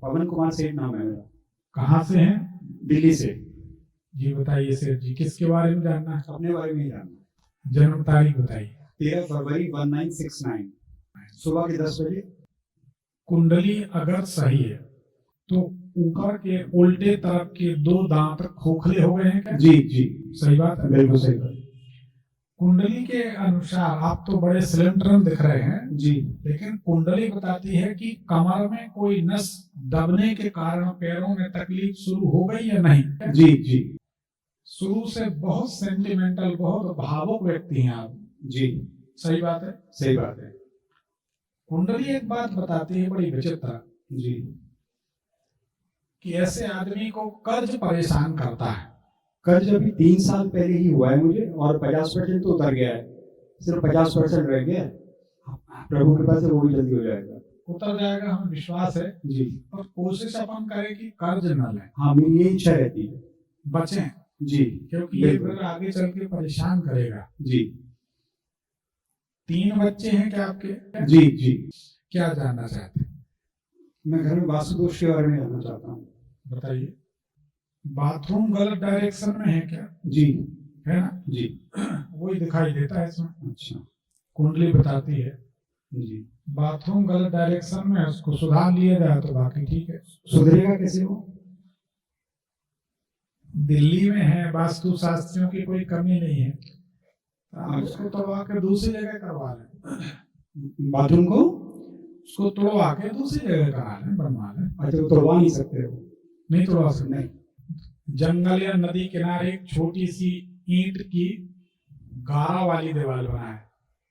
पवन कुमार सेठ नाम है मेरा। कहाँ से हैं? दिल्ली से। जी बताइए सेठ जी, किसके बारे में जानना है? अपने बारे में ही जानना। जन्म तारीख बताइए। 13 फरवरी 1969, सुबह के 10 बजे। कुंडली अगर सही है तो ऊपर के उल्टे तरफ के 2 दांत खोखले हो गए हैं क्या? जी जी, सही बात है, बिल्कुल सही बात। कुंडली के अनुसार आप तो बड़े स्लेंडर दिख रहे हैं जी, लेकिन कुंडली बताती है कि कमर में कोई नस दबने के कारण पैरों में तकलीफ शुरू हो गई या नहीं? जी जी, शुरू से बहुत सेंटिमेंटल, बहुत भावुक व्यक्ति हैं आप। जी, सही बात है। सही बात है। कुंडली एक बात बताती है बड़ी विचित्र, जी, कि ऐसे आदमी को कर्ज परेशान करता है। कर्ज अभी 3 साल पहले ही हुआ है मुझे, और 50% तो उतर गया है, सिर्फ 50% रह गया है। प्रभु कृपा से वो भी जल्दी हो जाएगा। उतर जाएगा, हमें विश्वास है। जी, और कोशिश अपन करें कि कर्ज न लें, हाँ, मेरी ये इच्छा रहती है। बचें, जी, क्योंकि ये बिल्कुल। फिर आगे चल के परेशान करेगा। जी 3 बच्चे हैं क्या आपके? जी जी, क्या जानना चाहते हैं? मैं घर में वास्तु दोष के बारे में जानना चाहता हूँ। बताइए। बाथरूम गलत डायरेक्शन में है क्या? जी, है ना? जी, वही दिखाई देता है इसमें। अच्छा, कुंडली बताती है जी। बाथरूम गलत डायरेक्शन में है, उसको सुधार लिया जाए तो बाकी ठीक है। सुधरेगा कैसे वो? दिल्ली में है, वास्तु शास्त्रियों की कोई कमी नहीं है, आप उसको तोड़वा के दूसरी जगह करवा लें। बाथरूम को उसको तोड़वा के दूसरी जगह करा लें, बनवा लें। अच्छा, वो तोड़वा नहीं सकते हो? नहीं तोड़वा सकते। नहीं। जंगल या नदी किनारे एक छोटी सी ईंट की गारा वाली दीवार बनाए।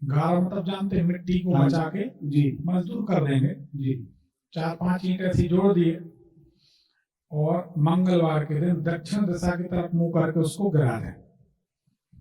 गारा मतलब जानते हैं, मिट्टी को हाँ, बचा के जी मजदूर कर देंगे। जी, 4-5 ईंट ऐसी जोड़ दिए और मंगलवार के दिन दक्षिण दिशा की तरफ मुंह करके उसको गिरा दें।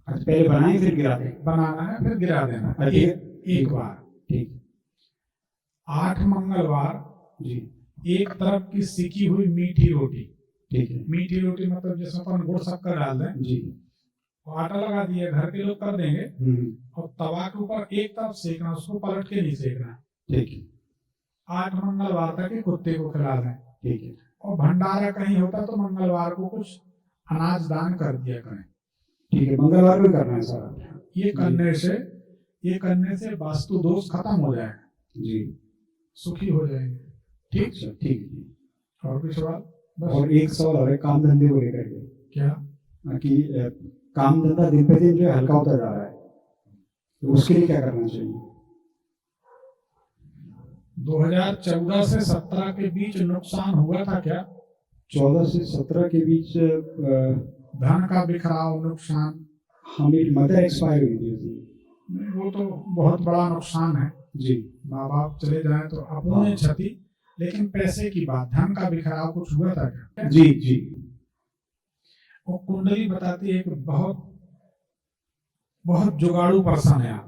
अच्छा, पहले बनाए फिर गिरा दें? बनाना है फिर गिरा देना। अच्छा, एक बार। ठीक। 8 मंगलवार जी, एक तरफ की सिकी हुई मीठी रोटी, ठीक है। मीठी रोटी मतलब जिसमें अपन गुड़ शक्कर डाल दें, जी, आटा लगा दिए, घर के लोग कर देंगे, और तवा के ऊपर एक तरफ सेकना, उसको पलट के नहीं सेकना। ठीक है। 8 मंगलवार तक ही कुत्ते को खिला दें। ठीक है। और भंडारा कहीं होता तो मंगलवार को कुछ अनाज दान कर दिया करें। ठीक है, मंगलवार को करना है सारा। ये करने से वास्तु दोष खत्म हो जाएगा। जी, सुखी हो जाएंगे। ठीक। अच्छा, ठीक है। और कोई सवाल? और एक सवाल और है काम धंधे को लेकर के। क्या? कि काम धंधा दिन पे दिन जो है हल्का होता जा रहा है, तो उसके लिए क्या करना चाहिए? 2014 से 17 के बीच नुकसान हुआ था क्या? 14 से 17 के बीच धन का बिखराव, नुकसान। मेरी मदर एक्सपायर हुई थी। वो तो बहुत बड़ा नुकसान है जी, माँ बाप चले जाए तो अपूर्ण क्षति, लेकिन पैसे की बात, धन का बिखराव कुछ हुआ था क्या? जी जी, वो कुंडली बताती है कि बहुत बहुत जुगाड़ू पर्सन है आप।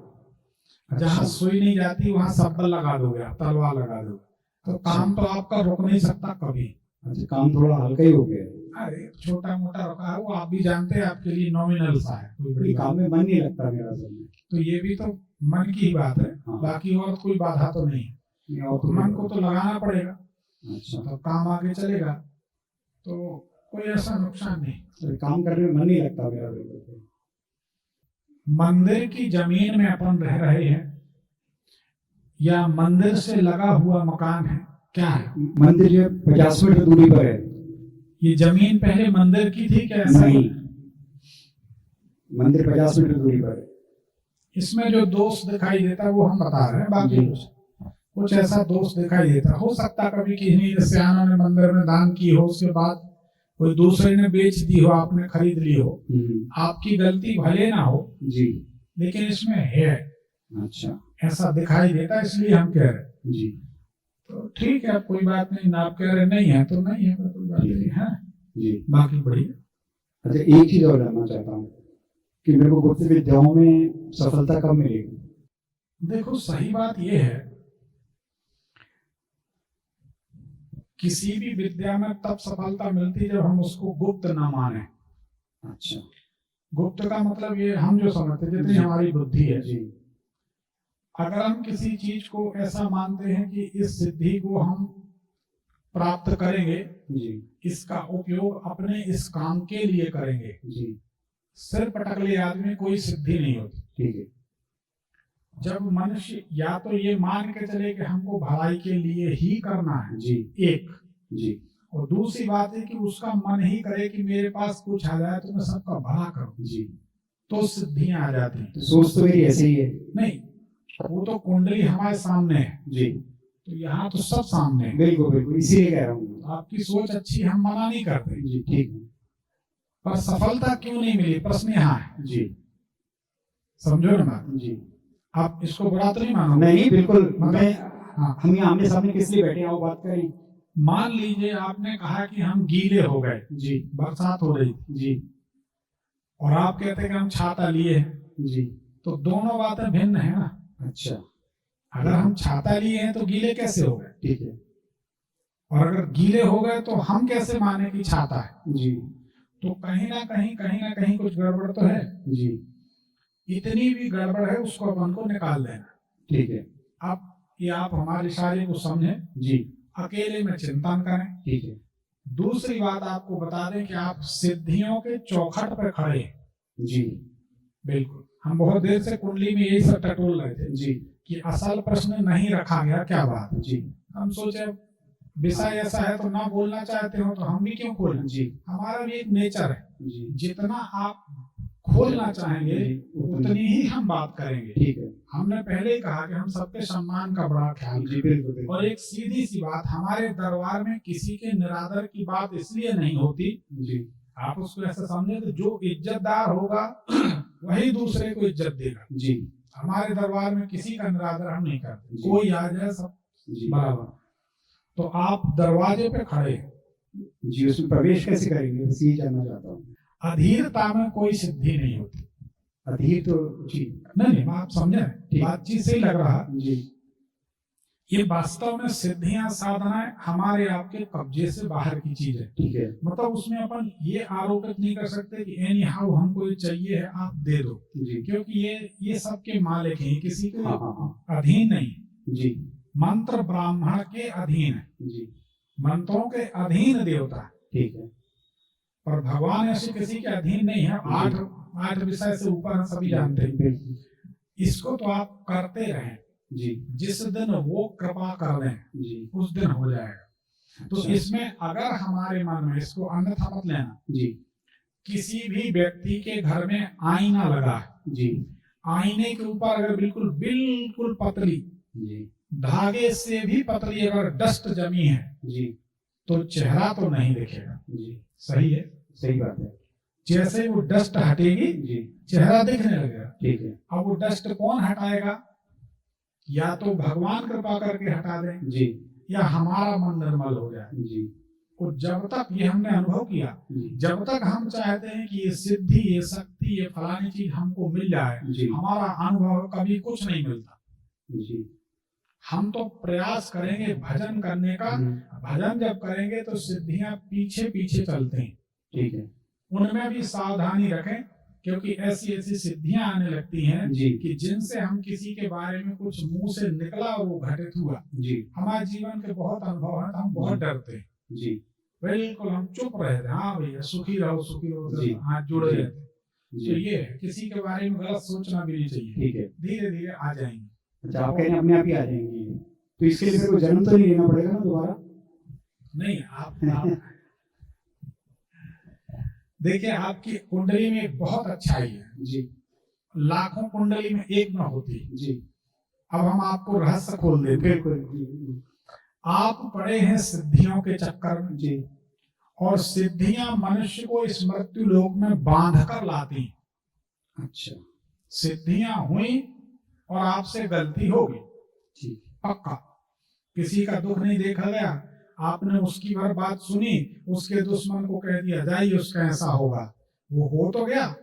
जहाँ सुई नहीं जाती वहां सब्बल लगा दोगे, आप तलवार लगा दोगे, तो काम तो आपका रुक नहीं सकता कभी। अच्छा, काम थोड़ा हल्का ही हो गया। अरे छोटा मोटा रुका है वो, आप भी जानते हैं, आपके लिए नॉमिनल सा है, कोई बड़ी काम में मन नहीं लगता मेरा असल में। तो ये भी तो मन की ही बात है। हाँ। बाकी और कोई बाधा तो नहीं है, और तो मन को तो लगाना पड़ेगा। अच्छा, तो काम आगे चलेगा, तो कोई ऐसा नुकसान नहीं। काम करने में मन नहीं लगता मेरा बिल्कुल। मंदिर की जमीन में अपन रह रहे हैं या मंदिर से लगा हुआ मकान है? क्या है? मंदिर जो 50 मीटर दूरी पर है। ये जमीन पहले मंदिर की थी क्या? नहीं, मंदिर 50 मीटर दूरी पर है। इसमें जो दोष दिखाई देता है वो हम बता रहे हैं, बाकी कुछ ऐसा दोष दिखाई देता हो सकता कभी किन्हीं सियानों ने मंदिर में दान की हो, उसके बाद कोई दूसरे ने बेच दी हो, आपने खरीद ली हो, आपकी गलती भले ना हो जी, लेकिन इसमें है। अच्छा, ऐसा दिखाई देता है, इसलिए हम कह रहे जी। तो ठीक है, कोई बात नहीं, आप कह रहे नहीं है तो नहीं है, कोई बात नहीं है जी, बाकी बढ़िया। अच्छा, एक चीज और जानना चाहता हूँ कि मेरे को गुप्त विद्याओं में सफलता कब मिलेगी? देखो सही बात यह है, किसी भी विद्या में तब सफलता मिलती जब हम उसको गुप्त ना माने। अच्छा, गुप्त का मतलब ये हम जो समझते जितनी हमारी बुद्धि है जी, अगर हम किसी चीज को ऐसा मानते हैं कि इस सिद्धि को हम प्राप्त करेंगे, जी इसका उपयोग अपने इस काम के लिए करेंगे। जी सिर पटकले आदमी कोई सिद्धि नहीं होती। ठीक है। जब मनुष्य या तो ये मान के चले कि हमको भलाई के लिए ही करना है, जी एक, जी और दूसरी बात है कि उसका मन ही करे कि मेरे पास कुछ आ जाए तो मैं सबका भला करूं, जी, तो सिद्धियां आ जाती हैं। तो सोच तो मेरी ऐसे ही है। नहीं, वो तो कुंडली हमारे सामने है, जी तो यहाँ तो सब सामने है। बिल्कुल बिल्कुल, इसीलिए कह रहा हूँ। आपकी सोच अच्छी, हम मना नहीं करते, जी ठीक है। पर सफलता क्यों नहीं मिली, प्रश्न यहाँ है। जी समझो ना बात। जी, आप इसको बुरा तो नहीं मानो? नहीं बिल्कुल, मतलब मैं हाँ, हम यहाँ आमने सामने किस लिए बैठे हैं वो बात करें। मान लीजिए आपने कहा कि हम गीले हो गए, जी बरसात हो रही थी, जी और आप कहते कि हम छाता लिए हैं, जी, तो दोनों बातें भिन्न है ना। अच्छा अगर हम छाता लिए हैं तो गीले कैसे हो गए, ठीक है। और अगर गीले हो गए तो हम कैसे माने कि छाता है? जी तो कहीं ना कहीं कुछ गड़बड़ तो है। जी इतनी भी गड़बड़ है उसको अपन को निकाल देना। ठीक है। अब ये आप हमारे इशारे को समझें, जी अकेले में चिंतन करें। ठीक है। दूसरी बात आपको बता दें कि आप सिद्धियों के चौखट पर खड़े हैं। जी बिल्कुल, हम बहुत देर से कुंडली में यही सब टटोल रहे थे जी कि असल प्रश्न नहीं रखा गया, क्या बात। जी हम सोचे विषय ऐसा है तो ना बोलना चाहते हो तो हम भी क्यों खोलें। जी हमारा भी एक नेचर है, जी जितना आप खोलना चाहेंगे उतनी ही हम बात करेंगे। ठीक है। हमने पहले ही कहा कि हम सबके सम्मान का बड़ा ख्याल जी रखें। बिल्कुल बिल्कुल। और एक सीधी सी बात, हमारे दरबार में किसी के निरादर की बात इसलिए नहीं होती, जी आप उसको ऐसा समझे तो जो इज्जतदार होगा वही दूसरे को इज्जत देगा। जी हमारे दरबार में किसी का निरादर हम नहीं करते, जी। कोई आ जाए सब जी बराबर। तो आप दरवाजे पे खड़े, जी, उसमें प्रवेश कैसे करेंगे बस यही जानना चाहता हूँ। अधीरता में कोई सिद्धि नहीं होती। अधीर तो जी नहीं, आप समझे, बातचीत से ही लग रहा। जी ये वास्तव में सिद्धियां साधनाएं हमारे आपके कब्जे से बाहर की चीज है। ठीक है। मतलब उसमें अपन ये आरोपित नहीं कर सकते कि एनी हाउ हमको ये चाहिए है आप दे दो, जी क्योंकि ये सबके मालिक हैं, किसी के हाँ हाँ हाँ अधीन नहीं। जी मंत्र ब्राह्मण के अधीन है, जी मंत्रों के अधीन देवता है, ठीक है। पर भगवान ऐसे किसी के अधीन नहीं है। आठ विषय से ऊपर हम सभी जानते हैं। बिल्कुल। इसको तो आप करते रहें, जी जिस दिन वो कृपा कर दें जी उस दिन हो जाएगा। तो अच्छा। इसमें अगर हमारे मन में, इसको अन्यथा मत लेना, जी किसी भी व्यक्ति के घर में आईना लगा है, जी आईने के ऊपर अगर बिल्कुल बिल्कुल पतली, जी धागे से भी पतली अगर डस्ट जमी है जी तो चेहरा तो नहीं दिखेगा। जी सही है, सही बात है। जैसे वो डस्ट हटेगी जी चेहरा दिखने लगेगा। ठीक है। अब वो डस्ट कौन हटाएगा? या तो भगवान कृपा करके हटा दें, जी या हमारा मन निर्मल हो जाए। जी और जब तक ये हमने अनुभव किया, जी जब तक हम चाहते हैं कि ये सिद्धि, ये शक्ति, ये फलानी चीज हमको मिल जाए, जी हमारा अनुभव कभी कुछ नहीं मिलता। जी हम तो प्रयास करेंगे भजन करने का, भजन जब करेंगे तो सिद्धियां पीछे पीछे चलते हैं। ठीक है। उनमें भी सावधानी रखें, क्योंकि ऐसी ऐसी सिद्धियां आने लगती हैं जी कि जिनसे हम किसी के बारे में कुछ मुंह से निकला और वो घटित हुआ। जी हमारे जीवन के बहुत अनुभव है, हम बहुत डरते हैं। जी बिल्कुल हम चुप रहे थे, हाँ भैया सुखी रहो जी। हाथ जुड़े जी। रहते। तो ये है, किसी के बारे में गलत सोचना भी नहीं चाहिए। ठीक है। धीरे धीरे आ जाएंगे। अच्छा, आप कह रहे हैं अपने आप ही आ जाएंगे, तो इसके लिए मेरे को जन्म तो नहीं लेना पड़ेगा ना दोबारा? नहीं, आप देखिए, आपकी कुंडली में एक बहुत अच्छाई है जी। लाखों कुंडली में एक न होती जी। अब हम आपको रहस्य खोल देते हैं। बिल्कुल। आप पड़े हैं सिद्धियों के चक्कर में जी। और सिद्धियां मनुष्य को इस मृत्यु लोक में बांध कर लाती। अच्छा। सिद्धियां हुई और आपसे गलती होगी, ठीक। पक्का। किसी का दुख नहीं देखा गया, आपने उसकी भर बात सुनी, उसके दुश्मन को कह दिया जाइए उसका ऐसा होगा, वो हो तो गया,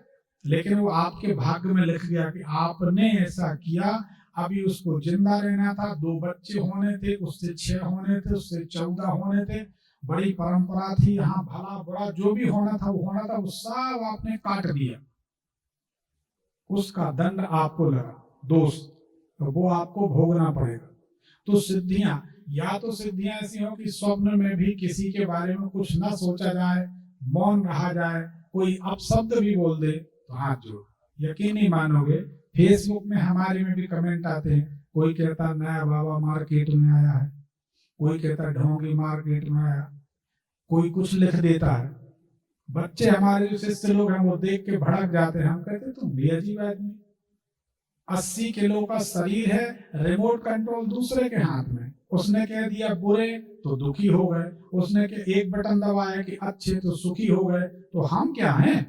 लेकिन वो आपके भाग्य में लिख गया कि आपने ऐसा किया। अभी उसको जिंदा रहना था, 2 बच्चे होने थे, उससे 6 होने थे, उससे 14 होने थे, बड़ी परंपरा थी, यहाँ भला बुरा जो भी होना था वो होना था, वो सब आपने काट दिया। उसका दंड आपको लगा, दोस्त, तो वो आपको भोगना पड़ेगा। तो सिद्धियां, या तो सिद्धियां ऐसी हो कि स्वप्न में भी किसी के बारे में कुछ ना सोचा जाए, मौन रहा जाए, कोई अपशब्द भी बोल दे तो हाथ जोड़। यकीन नहीं मानोगे, फेसबुक में हमारे में भी कमेंट आते हैं, कोई कहता नया बाबा मार्केट में आया है, कोई कहता ढोंगी मार्केट में आया, कोई कुछ लिख देता है। बच्चे हमारे जो शिष्य लोग हैं वो देख के भड़क जाते हैं। हम कहते तुम भी अजीब आदमी, 80 किलो का शरीर है, रिमोट कंट्रोल दूसरे के हाथ में, उसने कह दिया बुरे तो दुखी हो गए, उसने के एक बटन दबाया कि अच्छे तो सुखी हो गए। तो हम क्या हैं?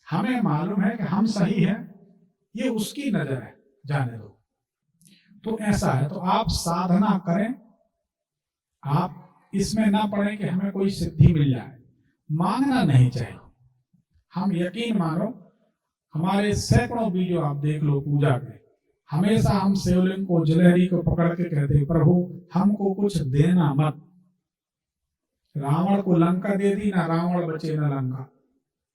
हमें मालूम है कि हम सही हैं, ये उसकी नजर है, जाने दो। तो ऐसा है, तो आप साधना करें, आप इसमें ना पड़े कि हमें कोई सिद्धि मिल जाए, मांगना नहीं चाहिए। हम यकीन मानो, हमारे सैकड़ों वीडियो आप देख लो पूजा के, हमेशा हम शिवलिंग को जलहरी को पकड़ के कहते प्रभु हमको कुछ देना मत। रावण को लंका दे दी ना, रावण बचे ना लंका,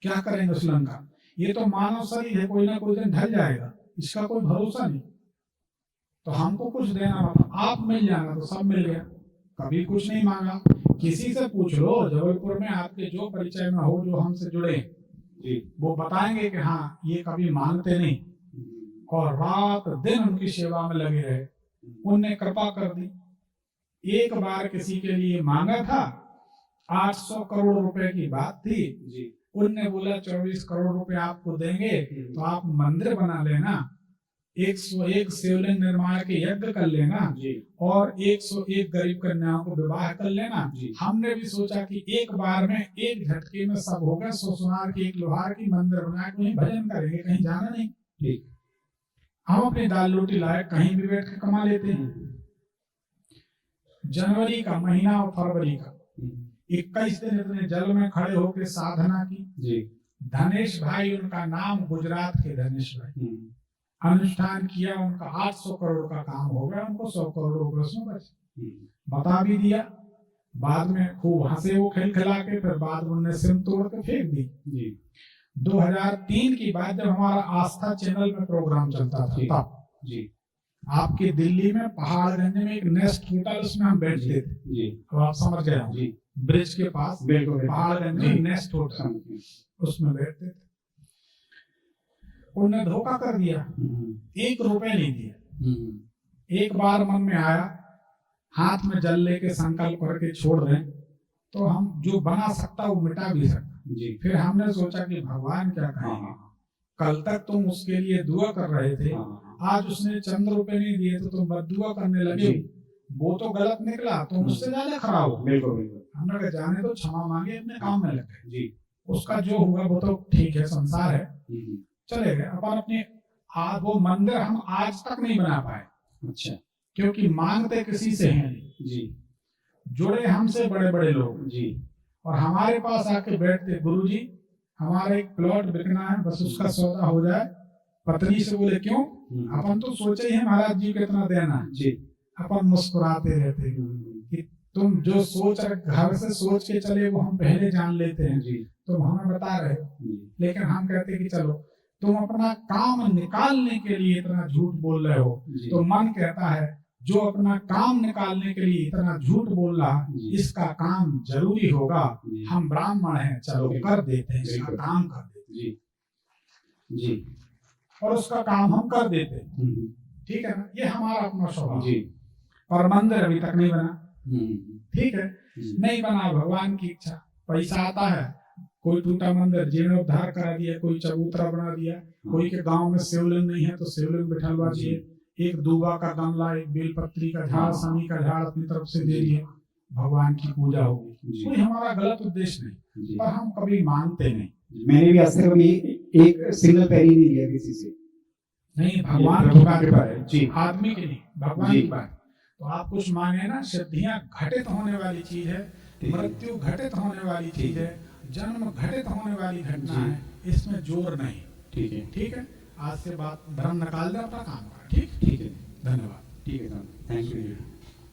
क्या करेंगे उस लंका? ये तो मानव शरीर है, कोई ना कोई दिन ढल जाएगा, इसका कोई भरोसा नहीं। तो हमको कुछ देना मत, आप मिल जाना तो सब मिल गया, कभी कुछ नहीं मांगा। किसी से पूछ लो, जबलपुर में आपके जो परिचय में हो, जो हमसे जुड़े जी, वो बताएंगे कि हाँ ये कभी मांगते नहीं और रात दिन उनकी सेवा में लगे रहे, उनने कृपा कर दी। एक बार किसी के लिए मांगा था, 800 करोड़ रुपए की बात थी जी, उनने बोला 24 करोड़ रुपए आपको देंगे तो आप मंदिर बना लेना, 101 शिवलिंग निर्माण के यज्ञ कर लेना जी, और 101 गरीब कन्याओं को विवाह कर लेना। हमने भी सोचा कि एक बार में एक झटके में सब होगा, 100 सुनार की, 1 लोहार की, मंदिर बना के भजन करेंगे, कहीं जाना नहीं। ठीक, हम अपनी दाल रोटी लाए कहीं भी बैठ के कमा लेते हैं। जनवरी का महीना और फरवरी का 21 दिन इतने जल में खड़े होकर साधना की जी, धनेश भाई, उनका नाम गुजरात के धनेश भाई, अनुष्ठान किया, उनका 800 करोड़ का काम हो गया, उनको 100 करोड़ रुपए उसमें बचे, बता भी दिया। बाद में खूब हंसे वो खिलखिला के, फिर बाद में उन्होंने सिम तोड़ के फेंक दी। 2003 की बात, जब हमारा आस्था चैनल में प्रोग्राम चलता था तब जी, आपके दिल्ली में पहाड़गंज में एक नेस्ट होटल, उसमें हम बैठते थे जी, तो आप समझ गए जी, ब्रिज के पास पहाड़गंज में नेस्ट होटल, उसमें बैठते थे। उन्होंने धोखा कर दिया, 1 रुपए नहीं दिया। एक बार मन में आया, हाथ में जल लेके संकल्प करके छोड़ दें तो हम जो बना सकता वो मिटा भी सकता। फिर हमने सोचा कि भगवान क्या कहेंगे, कल तक तुम उसके लिए दुआ कर रहे थे, आज उसने चंद रुपए नहीं दिए तो तुम बददुआ करने लगे, वो तो गलत निकला, तुम उससे ज्यादा खराब हो। हमने कहा जाने तो, क्षमा मांगे, अपने काम में लगे, उसका जो हुआ वो तो ठीक है, संसार है, चले गए। अपन अपने वो मंदिर हम आज तक नहीं बना पाए। अच्छा, क्योंकि मांगते किसी से हैं नहीं जी, जुड़े हमसे बड़े बड़े लोग जी, और हमारे पास आके बैठते, गुरुजी हमारा एक प्लॉट बिकना है, बस उसका सौदा हो जाए। पत्नी से बोले क्यों? अपन तो सोचे ही है महाराज जी कितना देना जी। अपन मुस्कुराते रहते कि तुम जो सोच घर से सोच के चले वो हम पहले जान लेते हैं जी, तुम हमें बता रहे हो। लेकिन हम कहते कि चलो तुम अपना काम निकालने के लिए इतना झूठ बोल रहे हो, तो मन कहता है जो अपना काम निकालने के लिए इतना झूठ बोल रहा, इसका काम जरूरी होगा, हम ब्राह्मण हैं, चलो कर देते हैं, इसका काम कर देते हैं जी, और उसका काम हम कर देते हैं, ठीक है ना। ये हमारा अपना स्वभाव जी। और मंदिर अभी तक नहीं बना, ठीक है, नहीं बना, भगवान की इच्छा। पैसा आता है, कोई टूटा मंदिर जीर्णोद्धार करा दिया, कोई चबूतरा बना दिया, कोई के गांव में शिवलिंग नहीं है तो शिवलिंग बिठलवा दिए, एक दूबा का गमला, एक बेलपत्री का झाड़, शमी का झाड़ अपनी तरफ से दे दिए, भगवान की पूजा होगी। कोई हमारा गलत उद्देश्य नहीं, पर हम कभी मानते नहीं। मैंने भी आज तक कभी एक सिंगल पैरी नहीं लिया किसी से। नहीं, भगवान की बात है जी, आदमी की नहीं, भगवान की बात। तो आप कुछ मांगे ना, सिद्धियां घटित होने वाली चीज है, मृत्यु घटित होने वाली चीज है, जन्म घटित होने वाली घटना है, इसमें जोर नहीं। ठीक है, ठीक है, आज से बात धर्म निकाल दे, अपना काम कर। ठीक, ठीक है, धन्यवाद। ठीक है, थैंक यू।